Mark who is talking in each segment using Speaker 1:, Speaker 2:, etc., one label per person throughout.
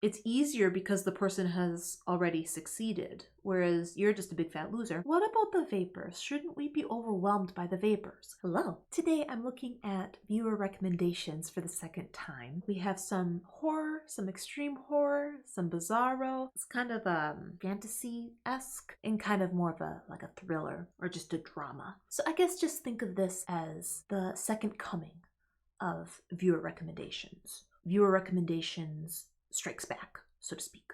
Speaker 1: it's easier because the person has already succeeded, whereas you're just a big fat loser. What about the vapors? Shouldn't we be overwhelmed by the vapors? Hello. Today I'm looking at viewer recommendations for the second time. We have some horror, some extreme horror, some bizarro. It's kind of fantasy-esque and kind of more of like a thriller or just a drama. So I guess just think of this as the second coming of viewer recommendations. Viewer recommendations strikes back, so to speak.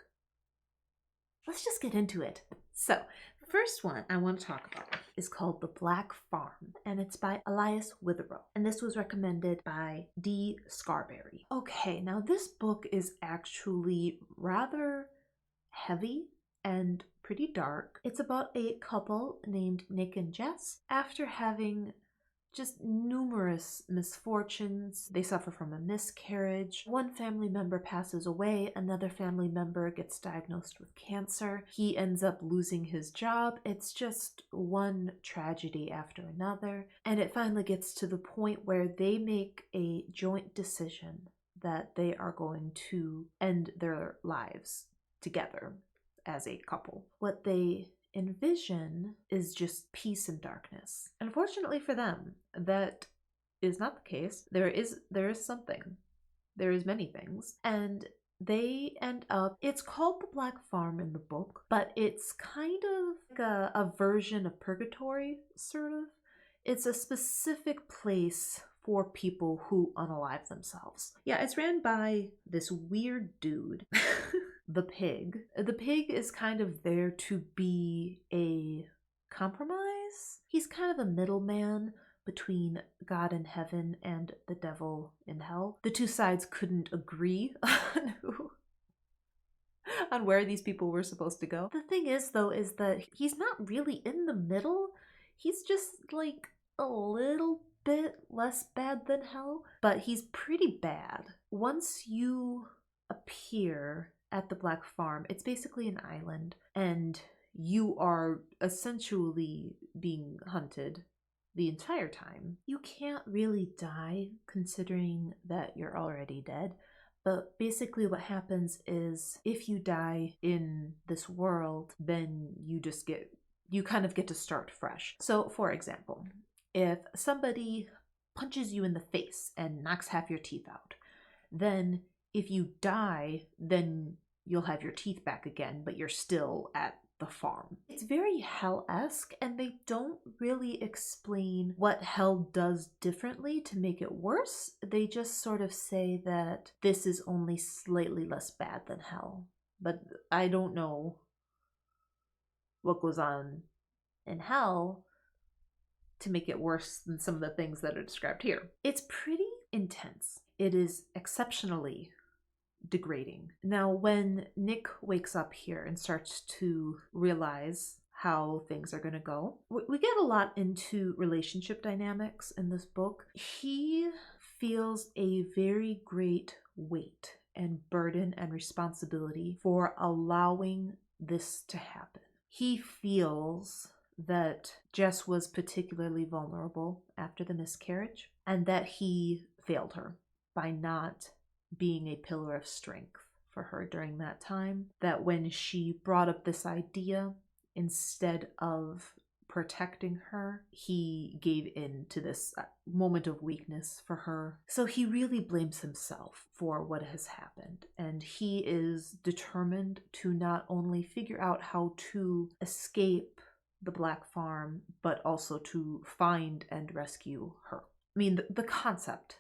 Speaker 1: Let's just get into it. So, the first one I want to talk about is called The Black Farm, and it's by Elias Witherow, and this was recommended by D. Scarberry. Okay, now this book is actually rather heavy and pretty dark. It's about a couple named Nick and Jess. After having just numerous misfortunes. They suffer from a miscarriage. One family member passes away. Another family member gets diagnosed with cancer. He ends up losing his job. It's just one tragedy after another. And it finally gets to the point where they make a joint decision that they are going to end their lives together as a couple. What they envision is just peace and darkness. Unfortunately for them, that is not the case. There is something. There is many things. And they end up, it's called The Black Farm in the book, but it's kind of like a version of purgatory, sort of. It's a specific place for people who unalive themselves. Yeah, it's ran by this weird dude. The pig. The pig is kind of there to be a compromise. He's kind of a middleman between God in heaven and the devil in hell. The two sides couldn't agree on where these people were supposed to go. The thing is, though, is that he's not really in the middle. He's just like a little bit less bad than hell, but he's pretty bad. Once you appear at the Black Farm, it's basically an island, and you are essentially being hunted the entire time. You can't really die considering that you're already dead, but basically what happens is if you die in this world, then you kind of get to start fresh. So for example, if somebody punches you in the face and knocks half your teeth out, then if you die, then you'll have your teeth back again, but you're still at the farm. It's very hell-esque, and they don't really explain what hell does differently to make it worse. They just sort of say that this is only slightly less bad than hell. But I don't know what goes on in hell to make it worse than some of the things that are described here. It's pretty intense. It is exceptionally degrading. Now, when Nick wakes up here and starts to realize how things are going to go, we get a lot into relationship dynamics in this book. He feels a very great weight and burden and responsibility for allowing this to happen. He feels that Jess was particularly vulnerable after the miscarriage, and that he failed her by not being a pillar of strength for her during that time. That when she brought up this idea, instead of protecting her, he gave in to this moment of weakness for her. So he really blames himself for what has happened, and he is determined to not only figure out how to escape the Black Farm, but also to find and rescue her. I mean, the concept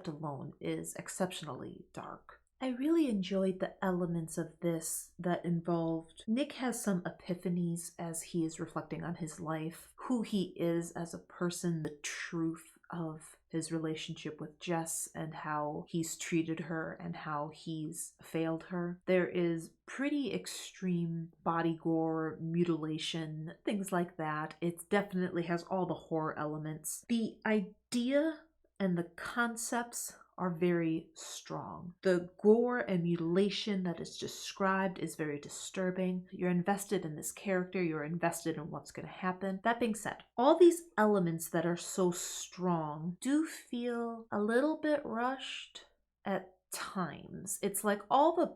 Speaker 1: alone is exceptionally dark. I really enjoyed the elements of this that involved Nick has some epiphanies as he is reflecting on his life, who he is as a person, the truth of his relationship with Jess and how he's treated her and how he's failed her. There is pretty extreme body gore, mutilation, things like that. It definitely has all the horror elements. The idea and the concepts are very strong. The gore and mutilation that is described is very disturbing. You're invested in this character, you're invested in what's going to happen. That being said, all these elements that are so strong do feel a little bit rushed at times. It's like all the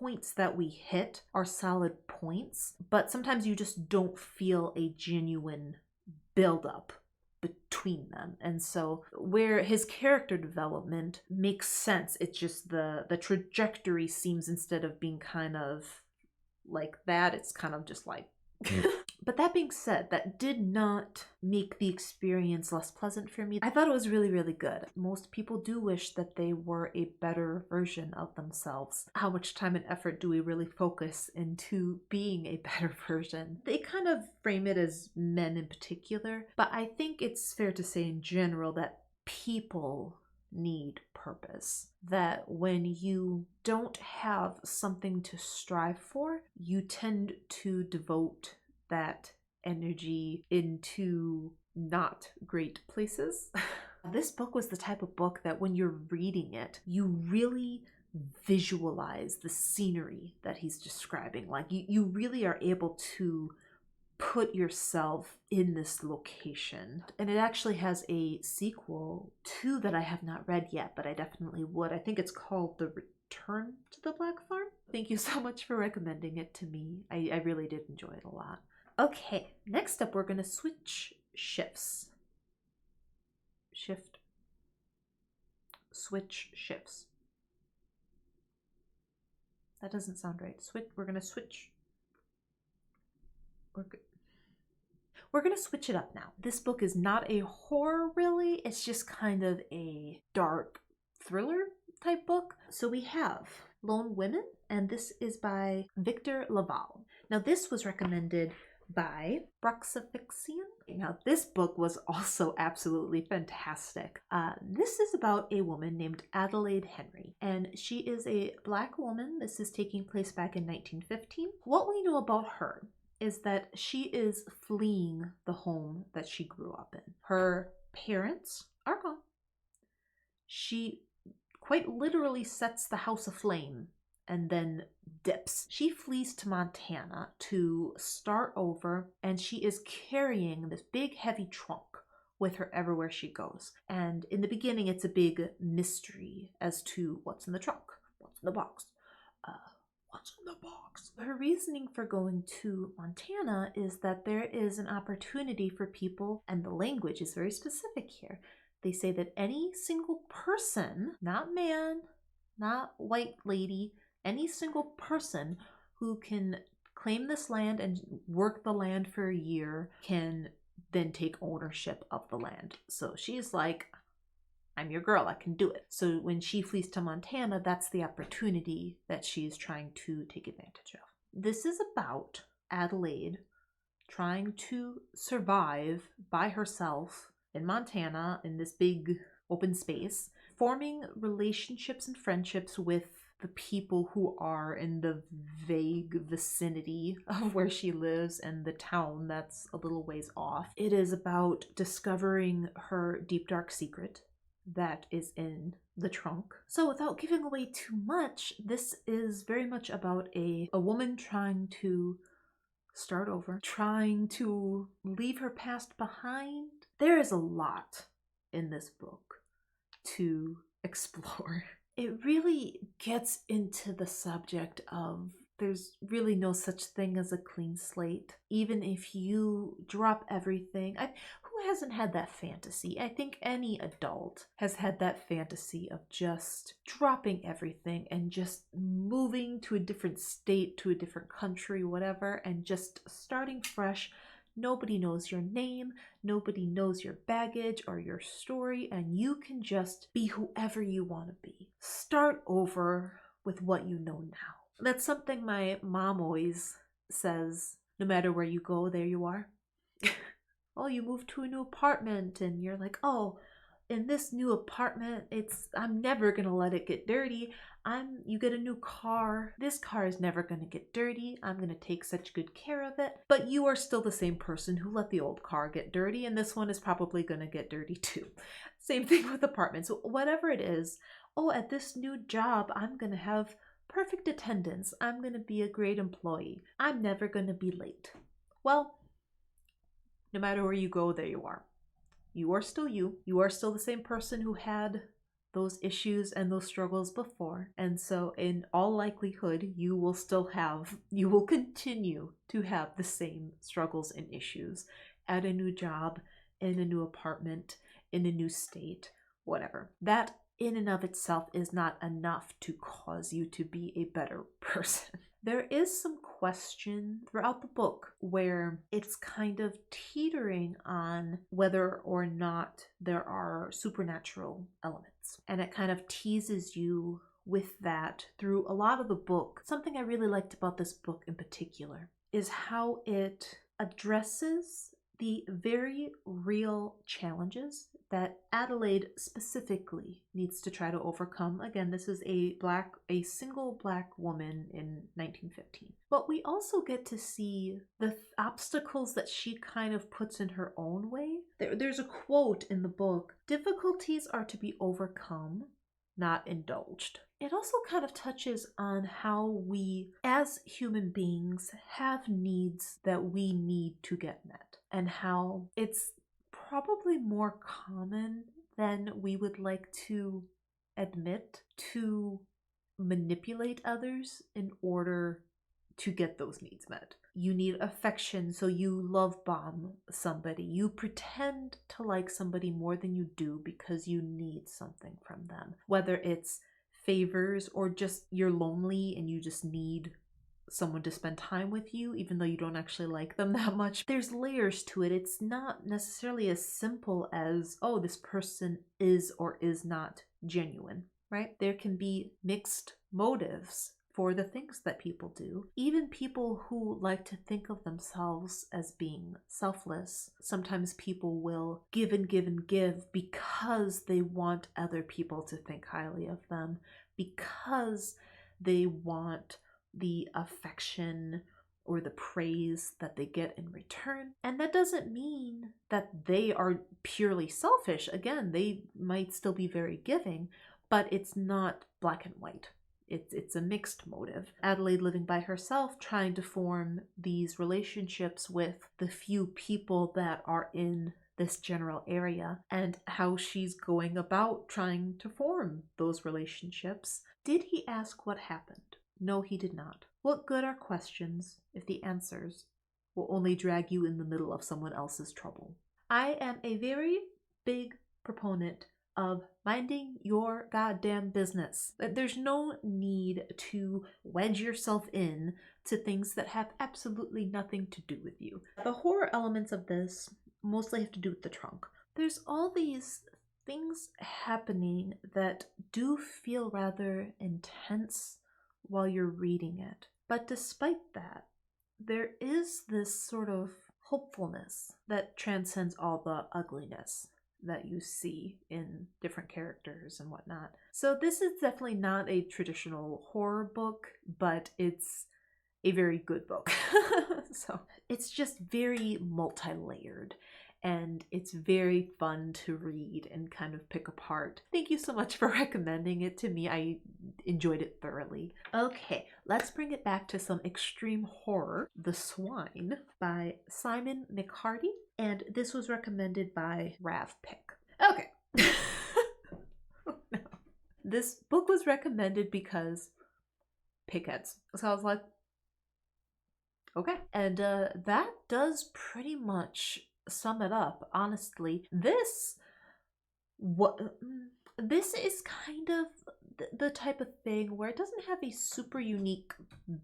Speaker 1: points that we hit are solid points, but sometimes you just don't feel a genuine build-up between them. And so where his character development makes sense, it's just the trajectory seems, instead of being kind of like that, it's kind of just like But that being said, that did not make the experience less pleasant for me. I thought it was really, really good. Most people do wish that they were a better version of themselves. How much time and effort do we really focus into being a better version? They kind of frame it as men in particular, but I think it's fair to say in general that people need purpose. That when you don't have something to strive for, you tend to devote that energy into not great places. This book was the type of book that when you're reading it, you really visualize the scenery that he's describing. Like you really are able to put yourself in this location. And it actually has a sequel too that I have not read yet, but I definitely would. I think it's called The Return to the Black Farm. Thank you so much for recommending it to me. I really did enjoy it a lot. Okay, next up we're going to switch shifts. Switch shifts. That doesn't sound right. We're going to switch. We're going to switch it up now. This book is not a horror, really. It's just kind of a dark thriller type book. So we have Lone Women, and this is by Victor Lavalle. Now this was recommended by Bruxifixian. Now this book was also absolutely fantastic. This is about a woman named Adelaide Henry, and she is a Black woman. This is taking place back in 1915. What we know about her is that she is fleeing the home that she grew up in. Her parents are gone. She quite literally sets the house aflame and then dips. She flees to Montana to start over, and she is carrying this big heavy trunk with her everywhere she goes. And in the beginning, it's a big mystery as to what's in the trunk, what's in the box. What's in the box? Her reasoning for going to Montana is that there is an opportunity for people, and the language is very specific here. They say that any single person, not man, not white lady, any single person who can claim this land and work the land for a year can then take ownership of the land. So she's like, I'm your girl, I can do it. So when she flees to Montana, that's the opportunity that she is trying to take advantage of. This is about Adelaide trying to survive by herself in Montana in this big open space, forming relationships and friendships with the people who are in the vague vicinity of where she lives and the town that's a little ways off. It is about discovering her deep dark secret that is in the trunk. So without giving away too much, this is very much about a woman trying to start over, trying to leave her past behind. There is a lot in this book to explore. It really gets into the subject of there's really no such thing as a clean slate. Even if you drop everything. Who hasn't had that fantasy? I think any adult has had that fantasy of just dropping everything and just moving to a different state, to a different country, whatever, and just starting fresh. Nobody knows your name, nobody knows your baggage or your story, and you can just be whoever you want to be. Start over with what you know now. That's something my mom always says, no matter where you go, there you are. Oh, you move to a new apartment and you're like, oh, in this new apartment, I'm never gonna let it get dirty. You get a new car. This car is never gonna get dirty. I'm gonna take such good care of it. But you are still the same person who let the old car get dirty, and this one is probably gonna get dirty too. Same thing with apartments. Whatever it is, oh, at this new job, I'm gonna have perfect attendance. I'm gonna be a great employee. I'm never gonna be late. Well, no matter where you go, there you are. You are still you. You are still the same person who had those issues and those struggles before. And so in all likelihood, you will continue to have the same struggles and issues at a new job, in a new apartment, in a new state, whatever. That in and of itself is not enough to cause you to be a better person. There is some question throughout the book where it's kind of teetering on whether or not there are supernatural elements. And it kind of teases you with that through a lot of the book. Something I really liked about this book in particular is how it addresses the very real challenges that Adelaide specifically needs to try to overcome. Again, this is a single black woman in 1915. But we also get to see the obstacles that she kind of puts in her own way. There's a quote in the book, "Difficulties are to be overcome, not indulged." It also kind of touches on how we, as human beings, have needs that we need to get met, and how it's probably more common than we would like to admit to manipulate others in order to get those needs met. You need affection, so you love bomb somebody. You pretend to like somebody more than you do because you need something from them. Whether it's favors or just you're lonely and you just need someone to spend time with you, even though you don't actually like them that much. There's layers to it. It's not necessarily as simple as, oh, this person is or is not genuine, right? There can be mixed motives for the things that people do. Even people who like to think of themselves as being selfless, sometimes people will give and give and give because they want other people to think highly of them, because they want the affection or the praise that they get in return. And that doesn't mean that they are purely selfish. Again, they might still be very giving, but it's not black and white. It's a mixed motive. Adelaide living by herself, trying to form these relationships with the few people that are in this general area, and how she's going about trying to form those relationships. Did he ask what happened? No, he did not. What good are questions if the answers will only drag you in the middle of someone else's trouble? I am a very big proponent of minding your goddamn business. There's no need to wedge yourself in to things that have absolutely nothing to do with you. The horror elements of this mostly have to do with the trunk. There's all these things happening that do feel rather intense while you're reading it. But despite that, there is this sort of hopefulness that transcends all the ugliness that you see in different characters and whatnot. So this is definitely not a traditional horror book, but it's a very good book. So it's just very multi-layered, and it's very fun to read and kind of pick apart. Thank you so much for recommending it to me. I enjoyed it thoroughly. Okay, let's bring it back to some extreme horror. The Swine by Simon McHardy, and this was recommended by Rav Pick. Okay. Oh, no. This book was recommended because pigheads. So I was like, okay. And that does pretty much sum it up, honestly. This is kind of the type of thing where it doesn't have a super unique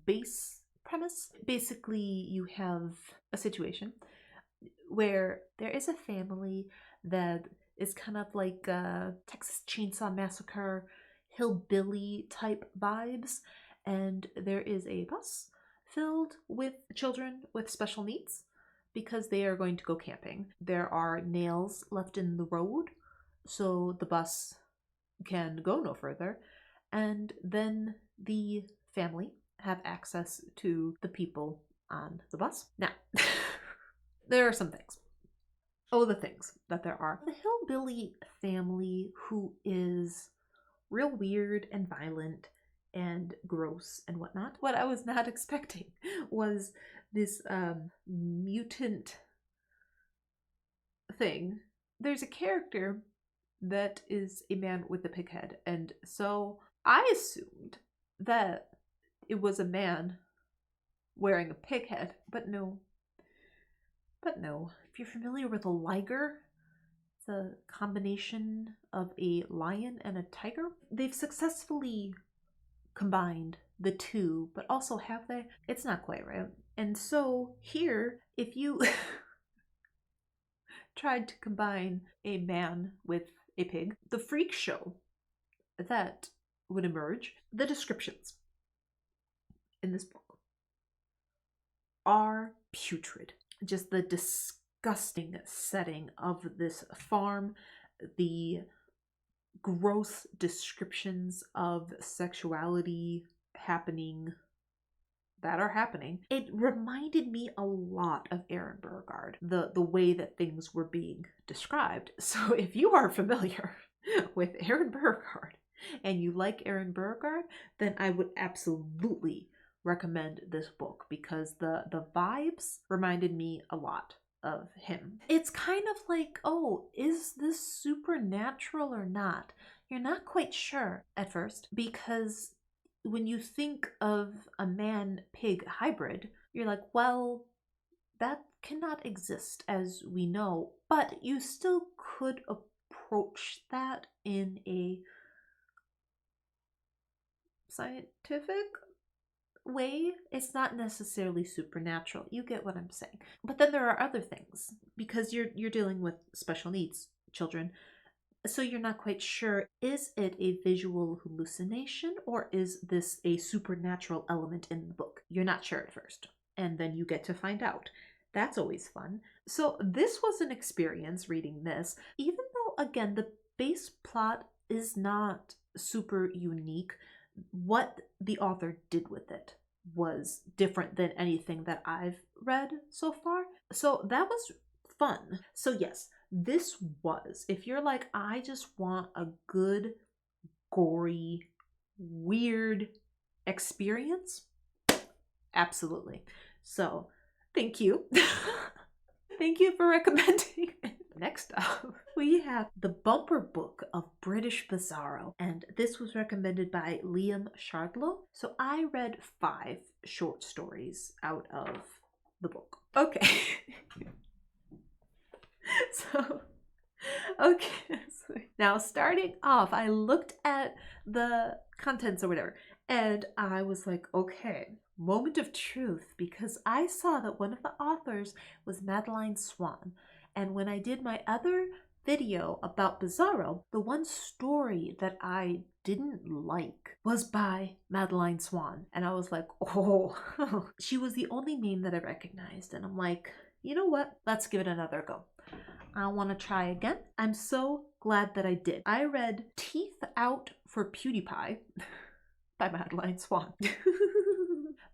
Speaker 1: base premise. Basically, you have a situation where there is a family that is kind of like Texas Chainsaw Massacre, hillbilly type vibes, and there is a bus filled with children with special needs because they are going to go camping. There are nails left in the road, so the bus can go no further, and then the family have access to the people on the bus. Now, there are some things. Oh, the things that there are. The hillbilly family, who is real weird and violent and gross and whatnot. What I was not expecting was this mutant thing. There's a character that is a man with a pig head. And so I assumed that it was a man wearing a pig head, but no. But no. If you're familiar with a liger, it's a combination of a lion and a tiger. They've successfully combined the two, but also have they? It's not quite right. And so here, if you tried to combine a man with a pig, the freak show that would emerge, the descriptions in this book are putrid. Just the disgusting setting of this farm, the gross descriptions of sexuality that are happening. It reminded me a lot of Aaron Burgard, the way that things were being described. So if you are familiar with Aaron Burgard and you like Aaron Burgard, then I would absolutely recommend this book, because the vibes reminded me a lot of him. It's kind of like, oh, is this supernatural or not? You're not quite sure at first, because when you think of a man-pig hybrid, you're like, well, that cannot exist as we know, but you still could approach that in a scientific way. It's not necessarily supernatural. You get what I'm saying. But then there are other things, because you're dealing with special needs children. So you're not quite sure, is it a visual hallucination or is this a supernatural element in the book? You're not sure at first, and then you get to find out. That's always fun. So this was an experience reading this, even though, again, the base plot is not super unique. What the author did with it was different than anything that I've read so far. So that was fun. So yes, this was, if you're like, I just want a good, gory, weird experience, absolutely. So thank you. Thank you for recommending it. Next up, we have the bumper book of British Bizarro, and this was recommended by Liam Shardlow. So I read 5 short stories out of the book. Okay. So, now starting off, I looked at the contents or whatever, and I was like, okay, moment of truth, because I saw that one of the authors was Madeleine Swann. And when I did my other video about Bizarro, the one story that I didn't like was by Madeleine Swann. And I was like, oh, she was the only name that I recognized. And I'm like, you know what? Let's give it another go. I want to try again. I'm so glad that I did. I read Teeth Out for Pewdiepie by Madeleine Swann.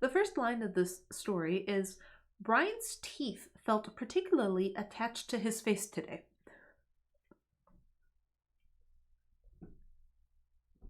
Speaker 1: The first line of this story is, Brian's teeth felt particularly attached to his face today.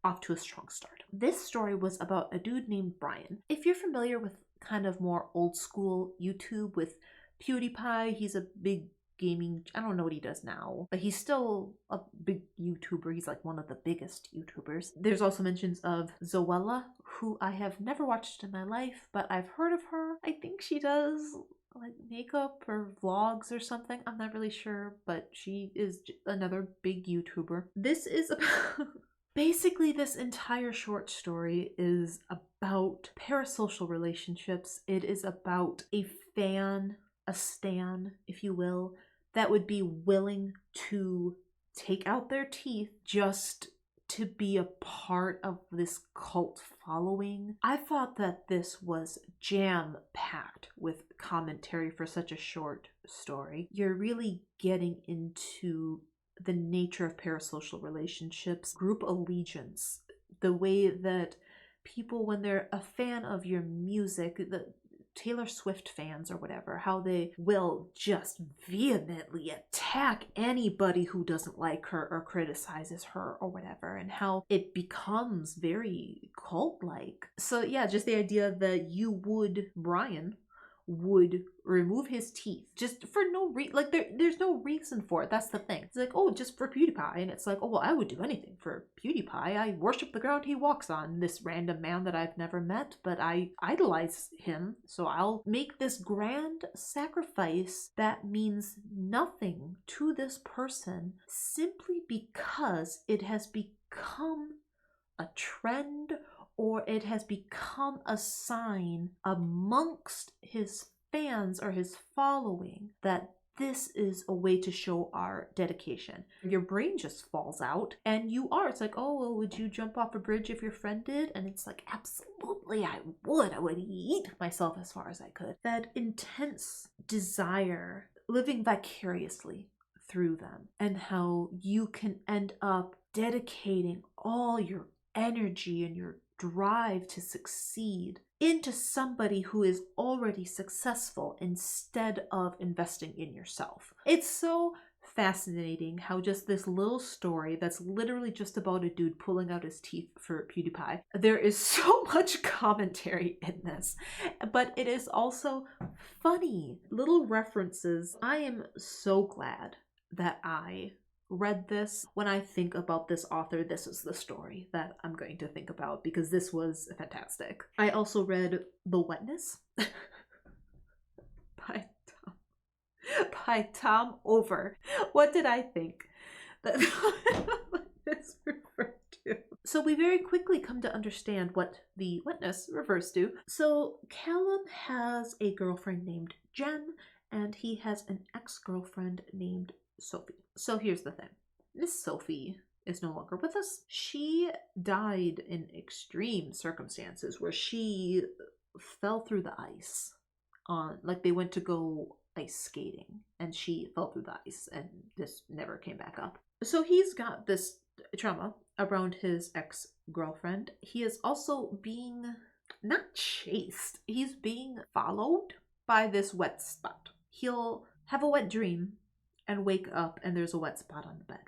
Speaker 1: Off to a strong start. This story was about a dude named Brian. If you're familiar with kind of more old school YouTube with Pewdiepie, he's a big gaming, I don't know what he does now, but he's still a big YouTuber. He's like one of the biggest YouTubers. There's also mentions of Zoella, who I have never watched in my life, but I've heard of her. I think she does like makeup or vlogs or something. I'm not really sure, but she is another big YouTuber. This is about basically, this entire short story is about parasocial relationships. It is about a fan, a stan, if you will, that would be willing to take out their teeth just to be a part of this cult following. I thought that this was jam-packed with commentary for such a short story. You're really getting into the nature of parasocial relationships, group allegiance, the way that people, when they're a fan of your music, the Taylor Swift fans or whatever, how they will just vehemently attack anybody who doesn't like her or criticizes her or whatever, and how it becomes very cult-like. So yeah, just the idea that Brian would remove his teeth just for no reason. Like there's no reason for it. That's the thing. It's like, oh, just for Pewdiepie. And it's like, oh, well, I would do anything for Pewdiepie. I worship the ground he walks on. This random man that I've never met, but I idolize him. So I'll make this grand sacrifice that means nothing to this person simply because it has become a trend, or it has become a sign amongst his fans or his following that this is a way to show our dedication. Your brain just falls out and you are. It's like, oh, well, would you jump off a bridge if your friend did? And it's like, absolutely, I would. I would eat myself as far as I could. That intense desire, living vicariously through them, and how you can end up dedicating all your energy and your drive to succeed into somebody who is already successful instead of investing in yourself. It's so fascinating how just this little story that's literally just about a dude pulling out his teeth for Pewdiepie, there is so much commentary in this, but it is also funny. Little references. I am so glad that I read this. When I think about this author, this is the story that I'm going to think about because this was fantastic. I also read The Wetness by Tom Over. What did I think that this referred to? So we very quickly come to understand what the wetness refers to. So Callum has a girlfriend named Jen, and he has an ex-girlfriend named Sophie. So here's the thing. Miss Sophie is no longer with us. She died in extreme circumstances where she fell through the ice on, like, they went to go ice skating and she fell through the ice and just never came back up. So he's got this trauma around his ex-girlfriend. He is also being not chased. He's being followed by this wet spot. He'll have a wet dream and wake up and there's a wet spot on the bed.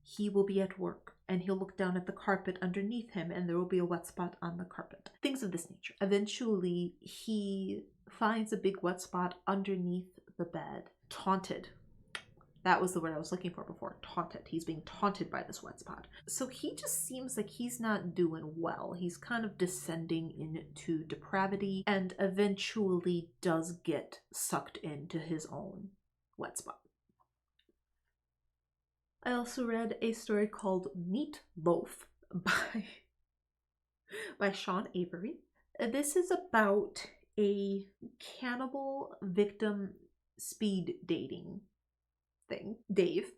Speaker 1: He will be at work and he'll look down at the carpet underneath him and there will be a wet spot on the carpet. Things of this nature. Eventually, he finds a big wet spot underneath the bed. Taunted. That was the word I was looking for before. Taunted. He's being taunted by this wet spot. So he just seems like he's not doing well. He's kind of descending into depravity and eventually does get sucked into his own wet spot. I also read a story called Meat Loaf by Shaun Avery. This is about a cannibal victim speed dating thing. Dave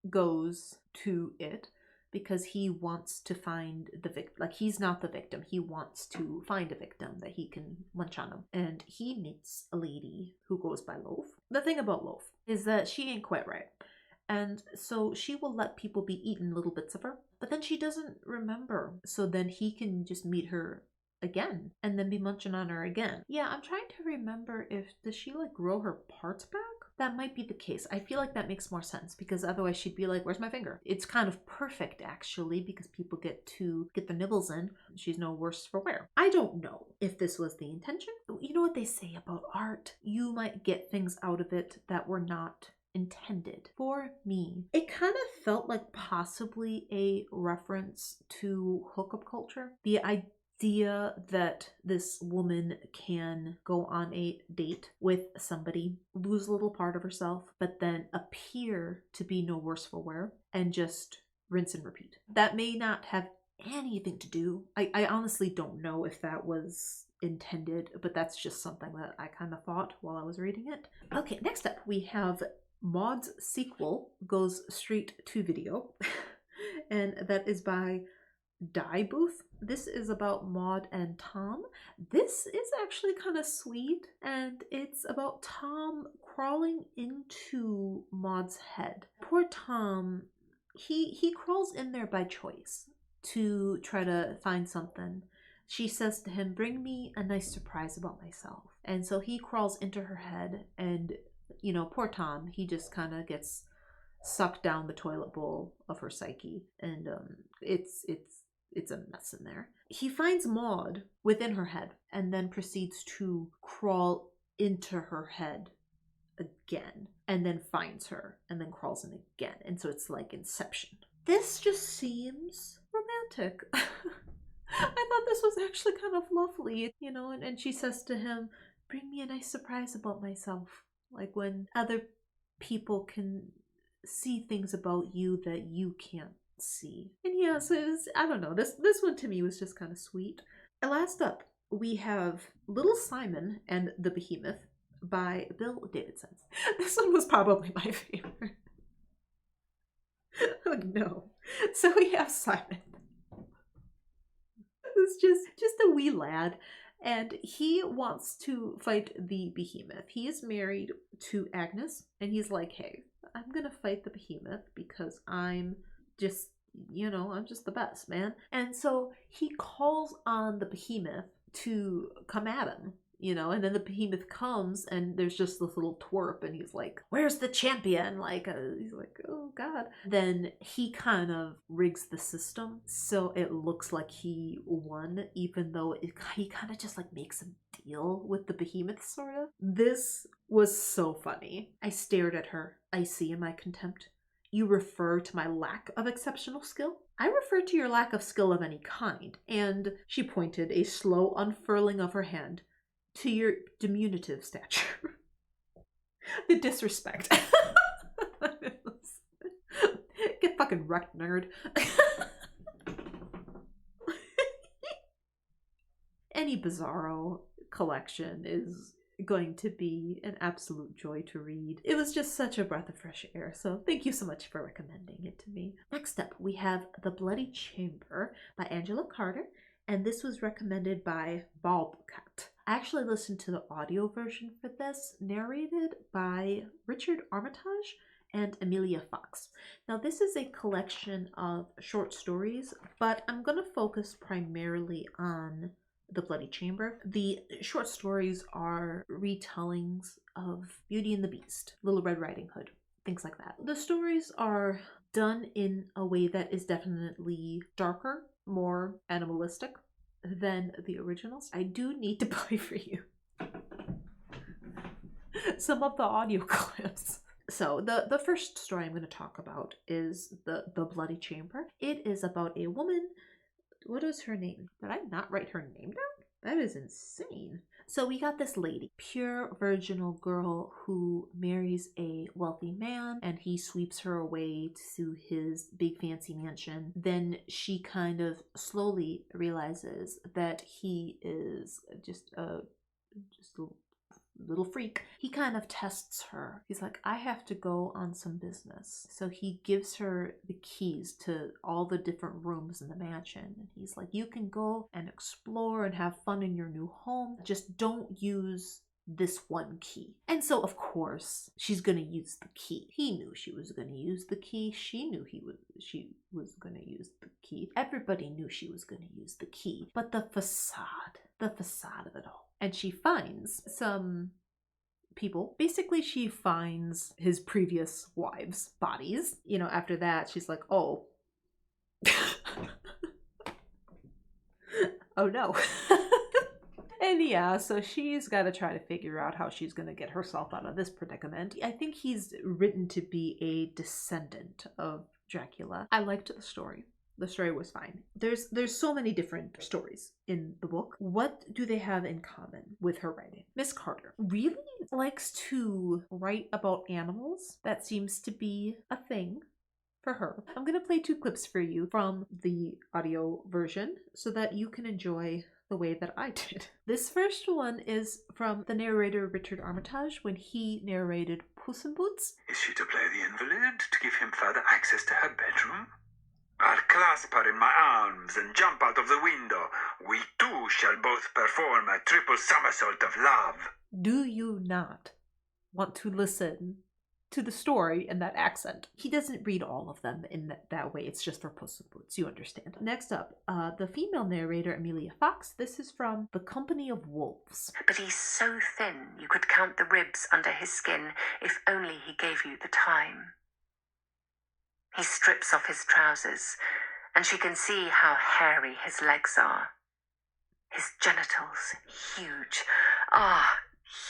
Speaker 1: goes to it because he wants to find the victim. Like, he's not the victim. He wants to find a victim that he can munch on him. And he meets a lady who goes by Loaf. The thing about Loaf is that she ain't quite right. And so she will let people be eaten little bits of her, but then she doesn't remember. So then he can just meet her again and then be munching on her again. Yeah, I'm trying to remember does she like grow her parts back? That might be the case. I feel like that makes more sense because otherwise she'd be like, where's my finger? It's kind of perfect actually because people get to get their nibbles in. She's no worse for wear. I don't know if this was the intention. You know what they say about art? You might get things out of it that were not intended. For me, it kind of felt like possibly a reference to hookup culture. The idea that this woman can go on a date with somebody, lose a little part of herself, but then appear to be no worse for wear and just rinse and repeat. That may not have anything to do. I honestly don't know if that was intended, but that's just something that I kind of thought while I was reading it. Okay, next up we have Maud's sequel goes straight to video, and that is by Die Booth. This is about Maud and Tom. This is actually kind of sweet, and it's about Tom crawling into Maud's head. Poor Tom, he crawls in there by choice to try to find something. She says to him, bring me a nice surprise about myself. And so he crawls into her head and, you know, poor Tom, he just kind of gets sucked down the toilet bowl of her psyche, and it's a mess in there. He finds Maud within her head and then proceeds to crawl into her head again, and then finds her, and then crawls in again. And so it's like Inception. This just seems romantic. I thought this was actually kind of lovely, you know, and she says to him, bring me a nice surprise about myself. Like when other people can see things about you that you can't see. And yeah, so it was, I don't know, this one to me was just kind of sweet. And last up, we have Little Simon and the Behemoth by Bill Davidson. This one was probably my favorite. Oh no. So we have Simon. Who's just a wee lad, and he wants to fight the Behemoth. He is married to Agnes, and he's like, hey, I'm gonna fight the Behemoth because I'm just, you know, I'm just the best, man. And so he calls on the Behemoth to come at him, you know, and then the Behemoth comes, and there's just this little twerp, and he's like, where's the champion? Like, he's like, oh god. Then he kind of rigs the system so it looks like he won, even though he kind of just like makes a deal with the Behemoth, sort of. This was so funny. I stared at her. I see in my contempt. You refer to my lack of exceptional skill? I refer to your lack of skill of any kind. And she pointed a slow unfurling of her hand to your diminutive stature. The disrespect. Get fucking wrecked, nerd. Any Bizarro collection is going to be an absolute joy to read. It was just such a breath of fresh air, so thank you so much for recommending it to me. Next up, we have The Bloody Chamber by Angela Carter, and this was recommended by Bobcat. I actually listened to the audio version for this, narrated by Richard Armitage and Amelia Fox. Now, this is a collection of short stories, but I'm going to focus primarily on The Bloody Chamber. The short stories are retellings of Beauty and the Beast, Little Red Riding Hood, things like that. The stories are done in a way that is definitely darker, more animalistic than the originals. I do need to play for you some of the audio clips. So the first story I'm going to talk about is the Bloody Chamber. It is about a woman. What is her name? Did I not write her name down? That is insane. So we got this lady, pure virginal girl who marries a wealthy man, and he sweeps her away to his big fancy mansion. Then she kind of slowly realizes that he is just a little freak. He kind of tests her. He's like, I have to go on some business. So he gives her the keys to all the different rooms in the mansion. And he's like, you can go and explore and have fun in your new home. Just don't use this one key. And so of course she's gonna use the key. He knew she was gonna use the key. She knew she was gonna use the key. Everybody knew she was gonna use the key. But the facade of it all. And she finds some people. Basically, she finds his previous wives' bodies. You know, after that, she's like, oh. Oh no. And yeah, so she's got to try to figure out how she's going to get herself out of this predicament. I think he's written to be a descendant of Dracula. I liked the story. The story was fine. There's so many different stories in the book. What do they have in common with her writing? Miss Carter really likes to write about animals. That seems to be a thing for her. I'm going to play 2 clips for you from the audio version so that you can enjoy the way that I did. This first one is from the narrator Richard Armitage when he narrated Puss in Boots.
Speaker 2: Is she to play the invalid to give him further access to her bedroom? I'll clasp her in my arms and jump out of the window. We two shall both perform a triple somersault of love.
Speaker 1: Do you not want to listen to the story in that accent? He doesn't read all of them in that way. It's just for Puss in Boots, you understand. Next up, the female narrator, Amelia Fox. This is from The Company of Wolves.
Speaker 3: But he's so thin you could count the ribs under his skin if only he gave you the time. He strips off his trousers, and she can see how hairy his legs are. His genitals, huge. Ah,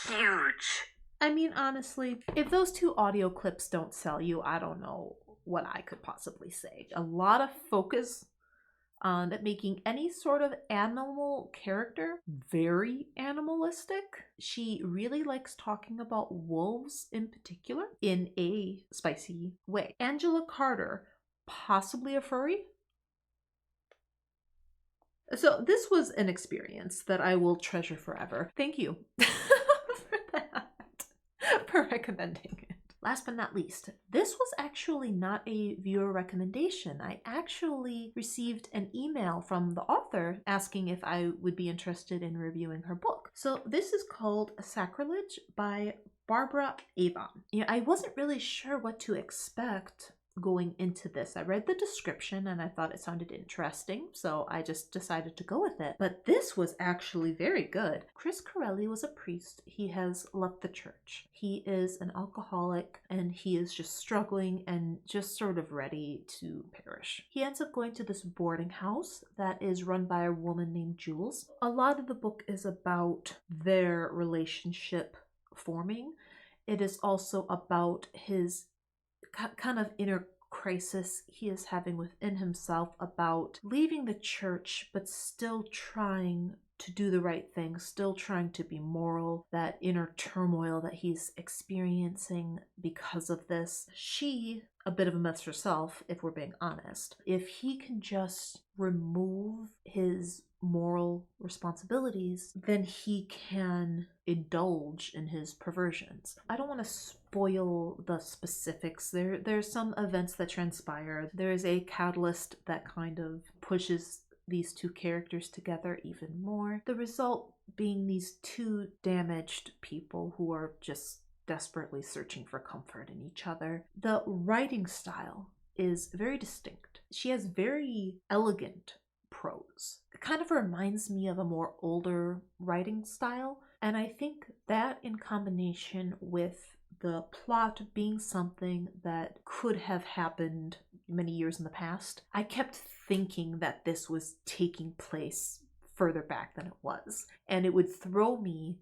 Speaker 3: huge.
Speaker 1: I mean, honestly, if those 2 audio clips don't sell you, I don't know what I could possibly say. A lot of focus on making any sort of animal character very animalistic. She really likes talking about wolves in particular in a spicy way. Angela Carter, possibly a furry? So this was an experience that I will treasure forever. Thank you for that, for recommending it. Last but not least, this was actually not a viewer recommendation. I actually received an email from the author asking if I would be interested in reviewing her book. So this is called Sacrilege by Barbara Avon. I wasn't really sure what to expect going into this. I read the description and I thought it sounded interesting, so I just decided to go with it. But this was actually very good. Chris Corelli was a priest. He has left the church. He is an alcoholic and he is just struggling and just sort of ready to perish. He ends up going to this boarding house that is run by a woman named Jules. A lot of the book is about their relationship forming. It is also about his kind of inner crisis he is having within himself about leaving the church but still trying to do the right thing, still trying to be moral, that inner turmoil that he's experiencing because of this. She, a bit of a mess herself, if we're being honest. If he can just remove his moral responsibilities, then he can indulge in his perversions. I don't want to spoil the specifics. There's some events that transpire. There is a catalyst that kind of pushes these 2 characters together even more. The result being these 2 damaged people who are just desperately searching for comfort in each other. The writing style is very distinct. She has very elegant prose. It kind of reminds me of a more older writing style, and I think that in combination with the plot being something that could have happened many years in the past, I kept thinking that this was taking place further back than it was, and it would throw me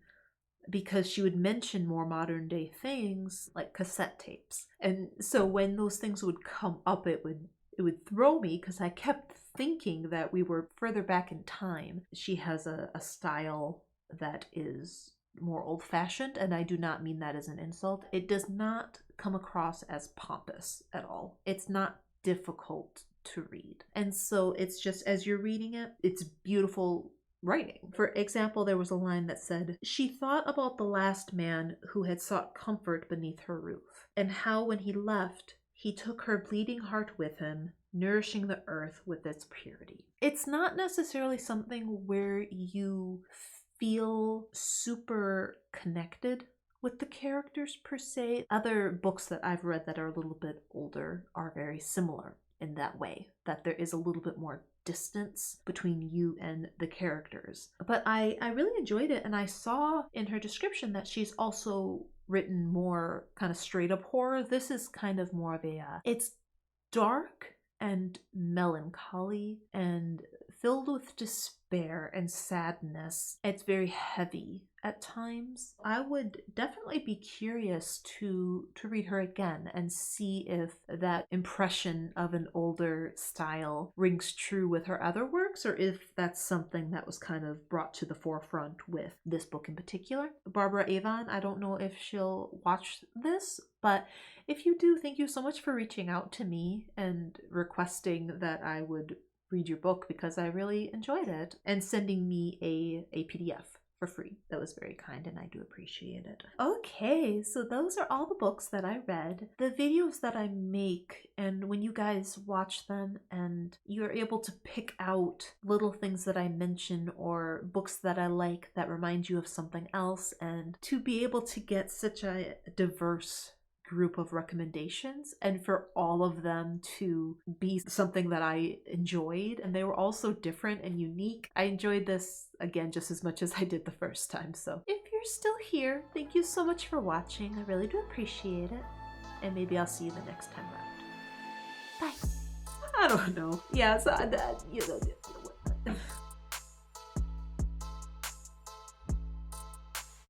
Speaker 1: because she would mention more modern day things like cassette tapes, and so when those things would come up, it would throw me because I kept thinking that we were further back in time. She has a style that is more old-fashioned, and I do not mean that as an insult. It does not come across as pompous at all. It's not difficult to read. And so it's just, as you're reading it, it's beautiful writing. For example, there was a line that said, "She thought about the last man who had sought comfort beneath her roof, and how when he left, he took her bleeding heart with him, nourishing the earth with its purity." It's not necessarily something where you feel super connected with the characters per se. Other books that I've read that are a little bit older are very similar in that way, that there is a little bit more distance between you and the characters. But I really enjoyed it, and I saw in her description that she's also written more kind of straight up horror. This is kind of more of a, it's dark and melancholy and filled with despair and sadness. It's very heavy at times. I would definitely be curious to read her again and see if that impression of an older style rings true with her other works, or if that's something that was kind of brought to the forefront with this book in particular. Barbara Avon, I don't know if she'll watch this, but if you do, thank you so much for reaching out to me and requesting that I would read your book, because I really enjoyed it, and sending me a PDF for free. That was very kind, and I do appreciate it. Okay, so those are all the books that I read. The videos that I make, and when you guys watch them and you're able to pick out little things that I mention or books that I like that remind you of something else, and to be able to get such a diverse group of recommendations and for all of them to be something that I enjoyed, and they were also different and unique. I enjoyed this again just as much as I did the first time. So if you're still here, thank you so much for watching. I really do appreciate it, and maybe I'll see you the next time around. Bye. I don't know. Yeah, so that,